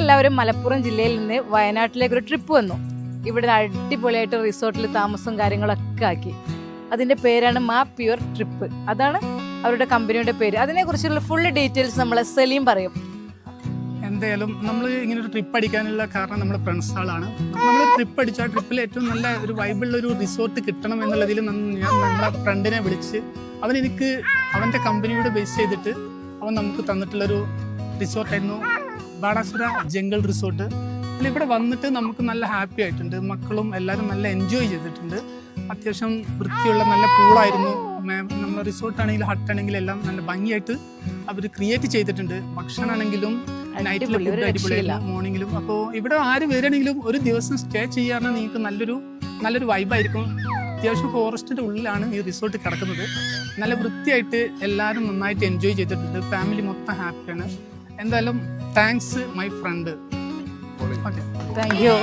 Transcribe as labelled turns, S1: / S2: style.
S1: ഞങ്ങളെല്ലാവരും മലപ്പുറം ജില്ലയിൽ നിന്ന് വയനാട്ടിലേക്ക് ഒരു ട്രിപ്പ് വന്നു. ഇവിടെ അടിപൊളിയായിട്ട് റിസോർട്ടിൽ താമസവും കാര്യങ്ങളൊക്കെ ആക്കി. അതിൻ്റെ പേരാണ് മാ പ്യുവർ ട്രിപ്പ്. അതാണ് അവരുടെ കമ്പനിയുടെ പേര്. അതിനെക്കുറിച്ചുള്ള ഫുൾ ഡീറ്റെയിൽസ് നമ്മളെ സലീം പറയും.
S2: എന്തായാലും നമ്മൾ ഇങ്ങനെ ഒരു ട്രിപ്പ് അടിക്കാനുള്ള കാരണം നമ്മുടെ ഫ്രണ്ട്സുകളാണ്. നമ്മൾ ട്രിപ്പ് അടിച്ചാൽ ട്രിപ്പിൽ ഏറ്റവും നല്ല ഒരു വൈബുള്ള ഒരു റിസോർട്ട് കിട്ടണം എന്നുള്ളതിൽ ഞാൻ നമ്മുടെ ഫ്രണ്ടിനെ വിളിച്ച് എനിക്ക് അവൻ്റെ കമ്പനിയോട് ബേസ് ചെയ്തിട്ട് അവൻ നമുക്ക് തന്നിട്ടുള്ളൊരു റിസോർട്ടായിരുന്നു ബാണാസുര ജംഗിൾ റിസോർട്ട്. ഇവിടെ വന്നിട്ട് നമുക്ക് നല്ല ഹാപ്പി ആയിട്ടുണ്ട്. മക്കളും എല്ലാവരും നല്ല എൻജോയ് ചെയ്തിട്ടുണ്ട്. അത്യാവശ്യം വൃത്തിയുള്ള നല്ല പൂളായിരുന്നു. നമ്മുടെ റിസോർട്ടാണെങ്കിലും ഹട്ടാണെങ്കിലും എല്ലാം നല്ല ഭംഗിയായിട്ട് അവർ ക്രിയേറ്റ് ചെയ്തിട്ടുണ്ട്. ഭക്ഷണമാണെങ്കിലും നൈറ്റിലെ ഫുഡ് അടിപൊളിയായിരുന്നു, മോർണിംഗിലും. അപ്പോൾ ഇവിടെ ആര് വരികയാണെങ്കിലും ഒരു ദിവസം സ്റ്റേ ചെയ്യാറുണ്ടെങ്കിൽ നിങ്ങൾക്ക് നല്ലൊരു വൈബായിരിക്കും. അത്യാവശ്യം ഫോറസ്റ്റിൻ്റെ ഉള്ളിലാണ് ഈ റിസോർട്ട് കിടക്കുന്നത്. നല്ല വൃത്തിയായിട്ട് എല്ലാവരും നന്നായിട്ട് എൻജോയ് ചെയ്തിട്ടുണ്ട്. ഫാമിലി മൊത്തം ഹാപ്പിയാണ്. എന്തായാലും thanks my friend. Okay,
S1: thank you.